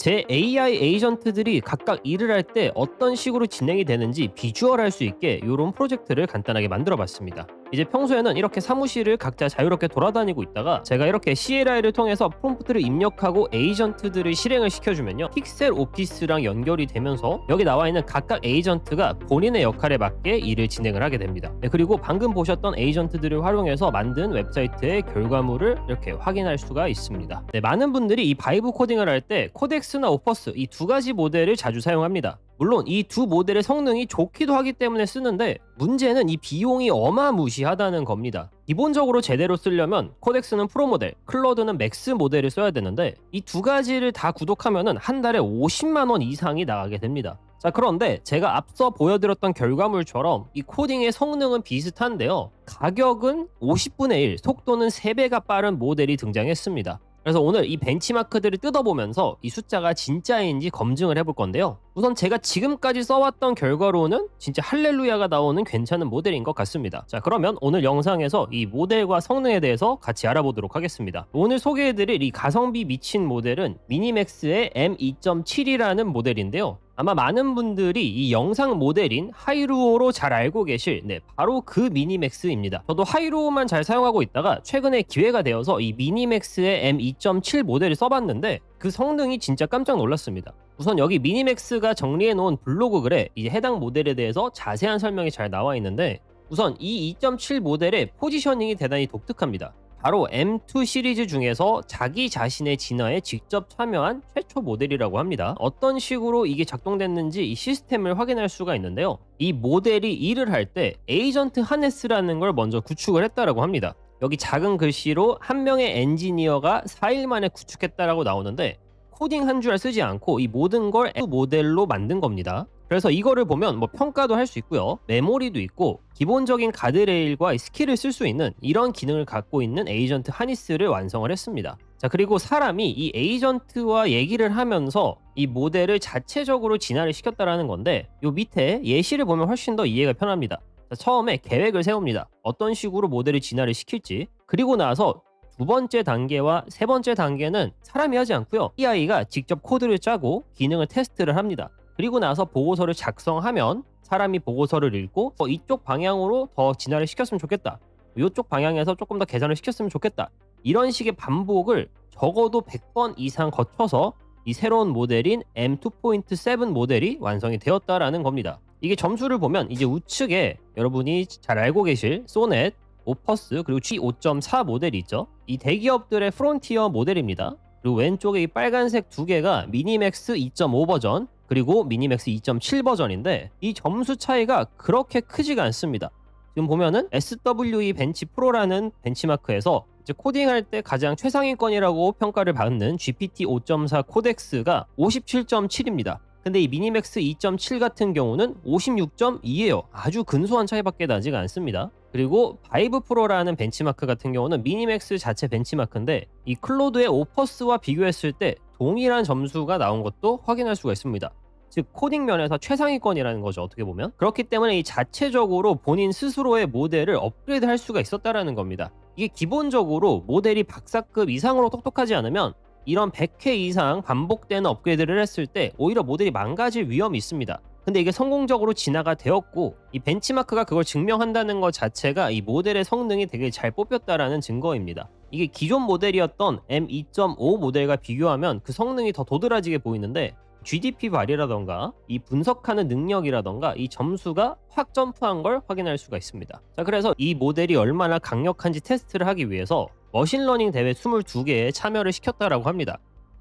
제 AI 에이전트들이 각각 일을 할 때 어떤 식으로 진행이 되는지 비주얼할 수 있게 이런 프로젝트를 간단하게 만들어 봤습니다. 이제 평소에는 이렇게 사무실을 각자 자유롭게 돌아다니고 있다가 제가 이렇게 CLI를 통해서 프롬프트를 입력하고 에이전트들을 실행을 시켜주면요, 픽셀 오피스랑 연결이 되면서 여기 나와 있는 각각 에이전트가 본인의 역할에 맞게 일을 진행을 하게 됩니다. 네, 그리고 방금 보셨던 에이전트들을 활용해서 만든 웹사이트의 결과물을 이렇게 확인할 수가 있습니다. 네, 많은 분들이 이 바이브 코딩을 할 때 코덱스나 오퍼스 이 두 가지 모델을 자주 사용합니다. 물론 이 두 모델의 성능이 좋기도 하기 때문에 쓰는데, 문제는 이 비용이 어마무시하다는 겁니다. 기본적으로 제대로 쓰려면 코덱스는 프로 모델, 클로드는 맥스 모델을 써야 되는데, 이 두 가지를 다 구독하면은 한 달에 50만 원 이상이 나가게 됩니다. 자, 그런데 제가 앞서 보여드렸던 결과물처럼 이 코딩의 성능은 비슷한데요, 가격은 50분의 1, 속도는 3배가 빠른 모델이 등장했습니다. 그래서 오늘 이 벤치마크들을 뜯어보면서 이 숫자가 진짜인지 검증을 해볼 건데요. 우선 제가 지금까지 써왔던 결과로는 진짜 할렐루야가 나오는 괜찮은 모델인 것 같습니다. 자, 그러면 오늘 영상에서 이 모델과 성능에 대해서 같이 알아보도록 하겠습니다. 오늘 소개해드릴 이 가성비 미친 모델은 미니맥스의 M2.7이라는 모델인데요. 아마 많은 분들이 이 영상 모델인 하이루오로 잘 알고 계실, 바로 그 미니맥스입니다. 저도 하이루오만 잘 사용하고 있다가 최근에 기회가 되어서 이 미니맥스의 M2.7 모델을 써봤는데 그 성능이 진짜 깜짝 놀랐습니다. 우선 여기 미니맥스가 정리해 놓은 블로그 글에 이제 해당 모델에 대해서 자세한 설명이 잘 나와 있는데, 우선 이 2.7 모델의 포지셔닝이 대단히 독특합니다. 바로 M2 시리즈 중에서 자기 자신의 진화에 직접 참여한 최초 모델이라고 합니다. 어떤 식으로 이게 작동됐는지 이 시스템을 확인할 수가 있는데요, 이 모델이 일을 할 때 에이전트 하네스라는 걸 먼저 구축을 했다라고 합니다. 여기 작은 글씨로 한 명의 엔지니어가 4일 만에 구축했다라고 나오는데, 코딩 한 줄 쓰지 않고 이 모든 걸 M 모델로 만든 겁니다. 그래서 이거를 보면 평가도 할 수 있고요, 메모리도 있고 기본적인 가드레일과 스킬을 쓸 수 있는 이런 기능을 갖고 있는 에이전트 하니스를 완성을 했습니다. 자, 그리고 사람이 이 에이전트와 얘기를 하면서 이 모델을 자체적으로 진화를 시켰다라는 건데, 요 밑에 예시를 보면 훨씬 더 이해가 편합니다. 자, 처음에 계획을 세웁니다. 어떤 식으로 모델을 진화를 시킬지. 그리고 나서 두 번째 단계와 세 번째 단계는 사람이 하지 않고요, AI가 직접 코드를 짜고 기능을 테스트를 합니다. 그리고 나서 보고서를 작성하면 사람이 보고서를 읽고 이쪽 방향으로 더 진화를 시켰으면 좋겠다, 이쪽 방향에서 조금 더 개선을 시켰으면 좋겠다, 이런 식의 반복을 적어도 100번 이상 거쳐서 이 새로운 모델인 M2.7 모델이 완성이 되었다라는 겁니다. 이게 점수를 보면 이제 우측에 여러분이 잘 알고 계실 소넷, 오퍼스, 그리고 G5.4 모델이 있죠. 이 대기업들의 프론티어 모델입니다. 그리고 왼쪽에 이 빨간색 두 개가 미니맥스 2.5 버전, 그리고 미니맥스 2.7 버전인데 이 점수 차이가 그렇게 크지가 않습니다. 지금 보면은 SWE 벤치 프로라는 벤치마크에서 이제 코딩할 때 가장 최상위권이라고 평가를 받는 GPT 5.4 코덱스가 57.7입니다. 근데 이 미니맥스 2.7 같은 경우는 56.2예요. 아주 근소한 차이밖에 나지가 않습니다. 그리고 바이브 프로라는 벤치마크 같은 경우는 미니맥스 자체 벤치마크인데 이 클로드의 오퍼스와 비교했을 때 동일한 점수가 나온 것도 확인할 수가 있습니다. 즉 코딩 면에서 최상위권이라는 거죠, 어떻게 보면. 그렇기 때문에 이 자체적으로 본인 스스로의 모델을 업그레이드 할 수가 있었다라는 겁니다. 이게 기본적으로 모델이 박사급 이상으로 똑똑하지 않으면 이런 100회 이상 반복되는 업그레이드를 했을 때 오히려 모델이 망가질 위험이 있습니다. 근데 이게 성공적으로 진화가 되었고, 이 벤치마크가 그걸 증명한다는 것 자체가 이 모델의 성능이 되게 잘 뽑혔다라는 증거입니다. 이게 기존 모델이었던 M2.5 모델과 비교하면 그 성능이 더 도드라지게 보이는데, GDP 발휘라던가 이 분석하는 능력이라던가 이 점수가 확 점프한 걸 확인할 수가 있습니다. 자, 그래서 이 모델이 얼마나 강력한지 테스트를 하기 위해서 머신러닝 대회 22개에 참여를 시켰다라고 합니다.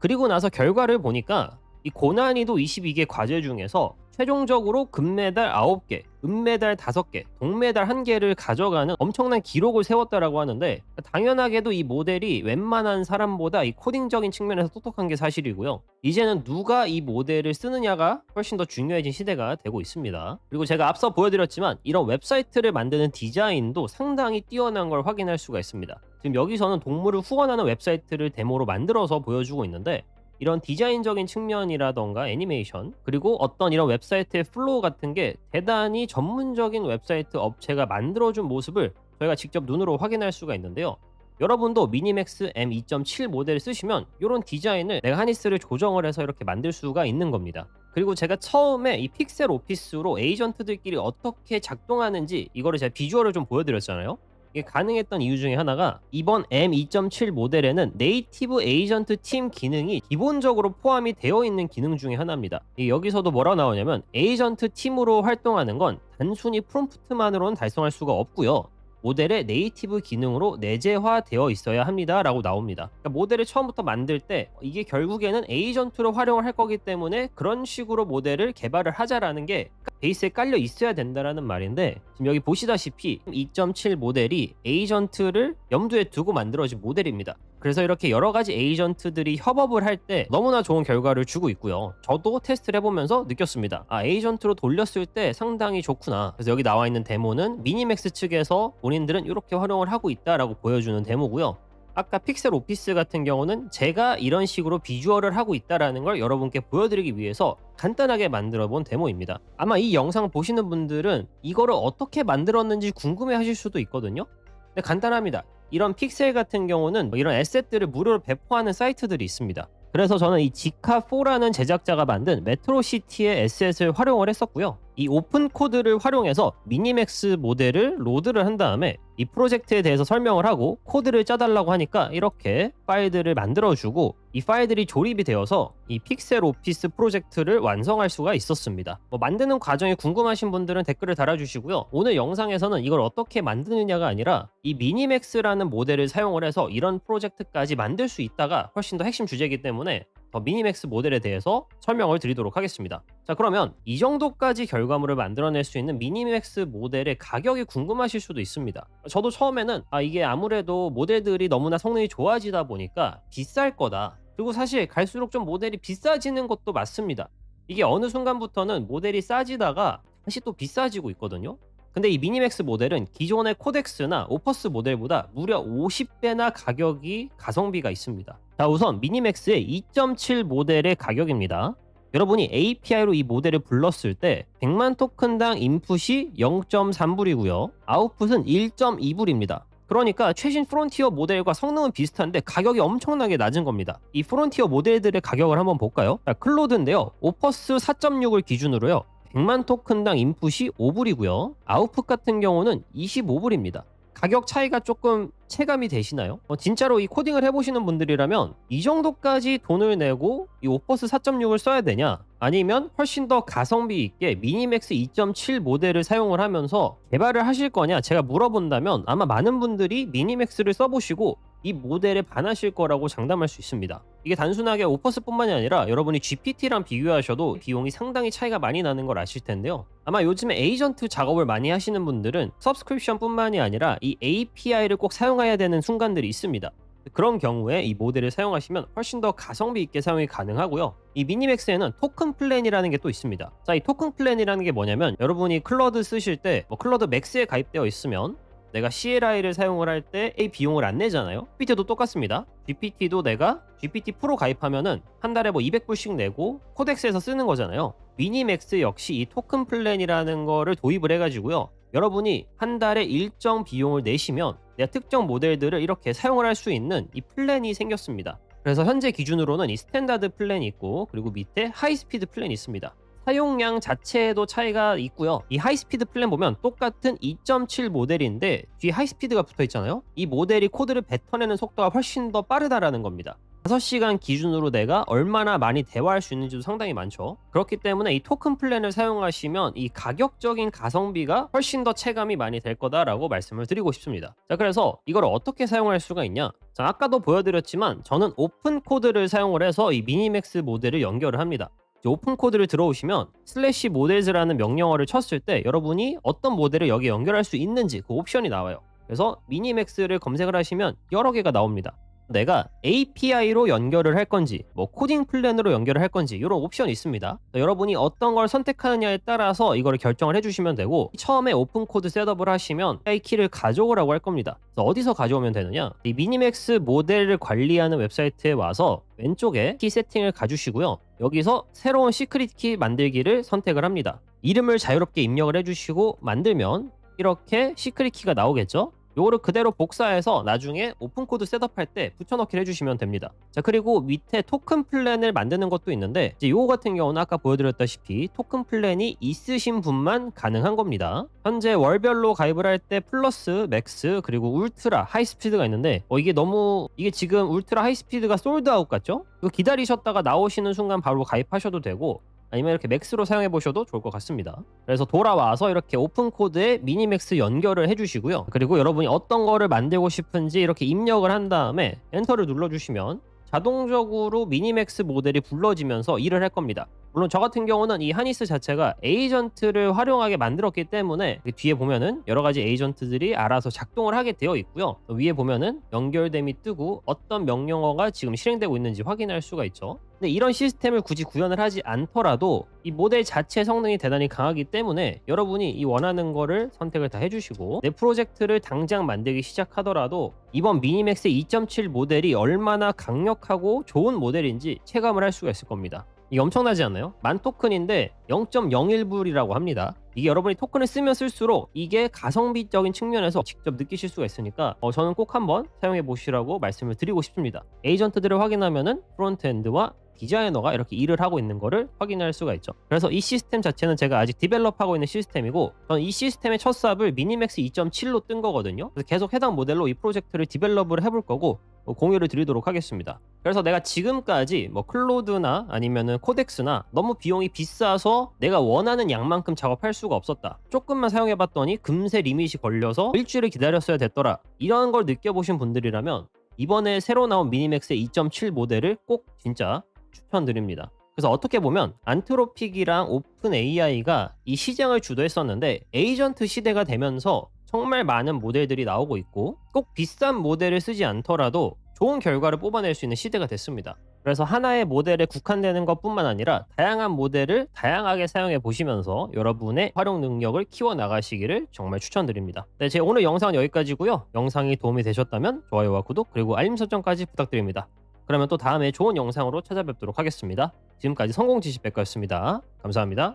그리고 나서 결과를 보니까 이 고난이도 22개 과제 중에서 최종적으로 금메달 9개, 은메달 5개, 동메달 1개를 가져가는 엄청난 기록을 세웠다라고 하는데, 당연하게도 이 모델이 웬만한 사람보다 이 코딩적인 측면에서 똑똑한 게 사실이고요. 이제는 누가 이 모델을 쓰느냐가 훨씬 더 중요해진 시대가 되고 있습니다. 그리고 제가 앞서 보여드렸지만 이런 웹사이트를 만드는 디자인도 상당히 뛰어난 걸 확인할 수가 있습니다. 지금 여기서는 동물을 후원하는 웹사이트를 데모로 만들어서 보여주고 있는데, 이런 디자인적인 측면이라던가 애니메이션, 그리고 어떤 이런 웹사이트의 플로우 같은 게 대단히 전문적인 웹사이트 업체가 만들어준 모습을 저희가 직접 눈으로 확인할 수가 있는데요. 여러분도 미니맥스 M2.7 모델을 쓰시면 이런 디자인을 내가 하니스를 조정을 해서 이렇게 만들 수가 있는 겁니다. 그리고 제가 처음에 이 픽셀 오피스로 에이전트들끼리 어떻게 작동하는지 이거를 제가 비주얼을 좀 보여드렸잖아요. 이게 가능했던 이유 중에 하나가 이번 M2.7 모델에는 네이티브 에이전트 팀 기능이 기본적으로 포함이 되어 있는 기능 중에 하나입니다. 여기서도 뭐라 나오냐면 에이전트 팀으로 활동하는 건 단순히 프롬프트만으로는 달성할 수가 없고요. 모델의 네이티브 기능으로 내재화되어 있어야 합니다 라고 나옵니다. 그러니까 모델을 처음부터 만들 때 이게 결국에는 에이전트로 활용을 할 거기 때문에 그런 식으로 모델을 개발을 하자라는 게 베이스에 깔려 있어야 된다라는 말인데, 지금 여기 보시다시피 2.7 모델이 에이전트를 염두에 두고 만들어진 모델입니다. 그래서 이렇게 여러 가지 에이전트들이 협업을 할 때 너무나 좋은 결과를 주고 있고요. 저도 테스트를 해보면서 느꼈습니다. 에이전트로 돌렸을 때 상당히 좋구나. 그래서 여기 나와 있는 데모는 미니맥스 측에서 본인들은 이렇게 활용을 하고 있다라고 보여주는 데모고요. 아까 픽셀 오피스 같은 경우는 제가 이런 식으로 비주얼을 하고 있다라는 걸 여러분께 보여드리기 위해서 간단하게 만들어 본 데모입니다. 아마 이 영상 보시는 분들은 이거를 어떻게 만들었는지 궁금해 하실 수도 있거든요. 근데 간단합니다. 이런 픽셀 같은 경우는 이런 에셋들을 무료로 배포하는 사이트들이 있습니다. 그래서 저는 이 지카4라는 제작자가 만든 메트로시티의 에셋을 활용을 했었고요. 이 오픈 코드를 활용해서 미니맥스 모델을 로드를 한 다음에 이 프로젝트에 대해서 설명을 하고 코드를 짜달라고 하니까 이렇게 파일들을 만들어주고 이 파일들이 조립이 되어서 이 픽셀 오피스 프로젝트를 완성할 수가 있었습니다. 만드는 과정이 궁금하신 분들은 댓글을 달아주시고요. 오늘 영상에서는 이걸 어떻게 만드느냐가 아니라 이 미니맥스라는 모델을 사용을 해서 이런 프로젝트까지 만들 수 있다가 훨씬 더 핵심 주제이기 때문에 더 미니맥스 모델에 대해서 설명을 드리도록 하겠습니다. 자, 그러면 이 정도까지 결과물을 만들어낼 수 있는 미니맥스 모델의 가격이 궁금하실 수도 있습니다. 저도 처음에는 이게 아무래도 모델들이 너무나 성능이 좋아지다 보니까 비쌀 거다. 그리고 사실 갈수록 좀 모델이 비싸지는 것도 맞습니다. 이게 어느 순간부터는 모델이 싸지다가 다시 또 비싸지고 있거든요. 근데 이 미니맥스 모델은 기존의 코덱스나 오퍼스 모델보다 무려 50배나 가격이 가성비가 있습니다. 자, 우선 미니맥스의 2.7 모델의 가격입니다. 여러분이 API로 이 모델을 불렀을 때 100만 토큰당 인풋이 0.3불이고요. 아웃풋은 1.2불입니다. 그러니까 최신 프론티어 모델과 성능은 비슷한데 가격이 엄청나게 낮은 겁니다. 이 프론티어 모델들의 가격을 한번 볼까요? 자, 클로드인데요. 오퍼스 4.6을 기준으로요. 100만 토큰당 인풋이 5불이고요. 아웃풋 같은 경우는 25불입니다. 가격 차이가 조금 체감이 되시나요? 진짜로 이 코딩을 해보시는 분들이라면 이 정도까지 돈을 내고 이 오퍼스 4.6을 써야 되냐? 아니면 훨씬 더 가성비 있게 미니맥스 2.7 모델을 사용을 하면서 개발을 하실 거냐? 제가 물어본다면 아마 많은 분들이 미니맥스를 써보시고 이 모델에 반하실 거라고 장담할 수 있습니다. 이게 단순하게 오퍼스뿐만이 아니라 여러분이 GPT랑 비교하셔도 비용이 상당히 차이가 많이 나는 걸 아실 텐데요. 아마 요즘에 에이전트 작업을 많이 하시는 분들은 서브스크립션뿐만이 아니라 이 API를 꼭 사용해야 되는 순간들이 있습니다. 그런 경우에 이 모델을 사용하시면 훨씬 더 가성비 있게 사용이 가능하고요. 이 미니맥스에는 토큰 플랜이라는 게 또 있습니다. 자, 이 토큰 플랜이라는 게 뭐냐면 여러분이 클러드 쓰실 때 클러드 맥스에 가입되어 있으면 내가 CLI를 사용을 할 때 비용을 안 내잖아요. GPT도 똑같습니다. GPT도 내가 GPT 프로 가입하면은 한 달에 200불씩 내고 코덱스에서 쓰는 거잖아요. 미니맥스 역시 이 토큰 플랜이라는 거를 도입을 해가지고요. 여러분이 한 달에 일정 비용을 내시면 내가 특정 모델들을 이렇게 사용을 할 수 있는 이 플랜이 생겼습니다. 그래서 현재 기준으로는 이 스탠다드 플랜이 있고 그리고 밑에 하이스피드 플랜이 있습니다. 사용량 자체에도 차이가 있고요. 이 하이스피드 플랜 보면 똑같은 2.7 모델인데 뒤에 하이스피드가 붙어 있잖아요. 이 모델이 코드를 뱉어내는 속도가 훨씬 더 빠르다라는 겁니다. 5시간 기준으로 내가 얼마나 많이 대화할 수 있는지도 상당히 많죠. 그렇기 때문에 이 토큰 플랜을 사용하시면 이 가격적인 가성비가 훨씬 더 체감이 많이 될 거다라고 말씀을 드리고 싶습니다. 자, 그래서 이걸 어떻게 사용할 수가 있냐? 자, 아까도 보여드렸지만 저는 오픈 코드를 사용을 해서 이 미니맥스 모델을 연결을 합니다. 오픈 코드를 들어오시면 슬래시 모델즈라는 명령어를 쳤을 때 여러분이 어떤 모델을 여기에 연결할 수 있는지 그 옵션이 나와요. 그래서 미니맥스를 검색을 하시면 여러 개가 나옵니다. 내가 API로 연결을 할 건지 코딩 플랜으로 연결을 할 건지 이런 옵션이 있습니다. 여러분이 어떤 걸 선택하느냐에 따라서 이걸 결정을 해주시면 되고 처음에 오픈 코드 셋업을 하시면 API 키를 가져오라고 할 겁니다. 그래서 어디서 가져오면 되느냐? 이 미니맥스 모델을 관리하는 웹사이트에 와서 왼쪽에 키 세팅을 가주시고요. 여기서 새로운 시크릿 키 만들기를 선택을 합니다. 이름을 자유롭게 입력을 해주시고 만들면 이렇게 시크릿 키가 나오겠죠? 요거를 그대로 복사해서 나중에 오픈코드 셋업할 때 붙여넣기를 해주시면 됩니다. 자, 그리고 밑에 토큰 플랜을 만드는 것도 있는데 이제 요거 같은 경우는 아까 보여드렸다시피 토큰 플랜이 있으신 분만 가능한 겁니다. 현재 월별로 가입을 할 때 플러스, 맥스, 그리고 울트라, 하이스피드가 있는데 이게 지금 울트라 하이스피드가 솔드아웃 같죠? 이거 기다리셨다가 나오시는 순간 바로 가입하셔도 되고 아니면 이렇게 맥스로 사용해 보셔도 좋을 것 같습니다. 그래서 돌아와서 이렇게 오픈 코드에 미니맥스 연결을 해주시고요. 그리고 여러분이 어떤 거를 만들고 싶은지 이렇게 입력을 한 다음에 엔터를 눌러주시면 자동적으로 미니맥스 모델이 불러지면서 일을 할 겁니다. 물론 저 같은 경우는 이 하니스 자체가 에이전트를 활용하게 만들었기 때문에 뒤에 보면은 여러 가지 에이전트들이 알아서 작동을 하게 되어 있고요. 위에 보면은 연결됨이 뜨고 어떤 명령어가 지금 실행되고 있는지 확인할 수가 있죠. 근데 이런 시스템을 굳이 구현을 하지 않더라도 이 모델 자체 성능이 대단히 강하기 때문에 여러분이 이 원하는 거를 선택을 다 해주시고 내 프로젝트를 당장 만들기 시작하더라도 이번 미니맥스 2.7 모델이 얼마나 강력하고 좋은 모델인지 체감을 할 수가 있을 겁니다. 이게 엄청나지 않나요? 만 토큰인데 0.01불이라고 합니다. 이게 여러분이 토큰을 쓰면 쓸수록 이게 가성비적인 측면에서 직접 느끼실 수가 있으니까 저는 꼭 한번 사용해 보시라고 말씀을 드리고 싶습니다. 에이전트들을 확인하면은 프론트엔드와 디자이너가 이렇게 일을 하고 있는 거를 확인할 수가 있죠. 그래서 이 시스템 자체는 제가 아직 디벨롭하고 있는 시스템이고 저는 이 시스템의 첫 삽을 미니맥스 2.7로 뜬 거거든요. 그래서 계속 해당 모델로 이 프로젝트를 디벨롭을 해볼 거고 공유를 드리도록 하겠습니다. 그래서 내가 지금까지 클로드나 아니면은 코덱스나 너무 비용이 비싸서 내가 원하는 양만큼 작업할 수가 없었다. 조금만 사용해봤더니 금세 리밋이 걸려서 일주일을 기다렸어야 됐더라. 이런 걸 느껴보신 분들이라면 이번에 새로 나온 미니맥스 2.7 모델을 꼭 진짜 추천드립니다. 그래서 어떻게 보면 안트로픽이랑 오픈 AI가 이 시장을 주도했었는데 에이전트 시대가 되면서 정말 많은 모델들이 나오고 있고 꼭 비싼 모델을 쓰지 않더라도 좋은 결과를 뽑아낼 수 있는 시대가 됐습니다. 그래서 하나의 모델에 국한되는 것뿐만 아니라 다양한 모델을 다양하게 사용해 보시면서 여러분의 활용 능력을 키워나가시기를 정말 추천드립니다. 네, 제 오늘 영상은 여기까지고요. 영상이 도움이 되셨다면 좋아요와 구독 그리고 알림 설정까지 부탁드립니다. 그러면 또 다음에 좋은 영상으로 찾아뵙도록 하겠습니다. 지금까지 성공지식백과였습니다. 감사합니다.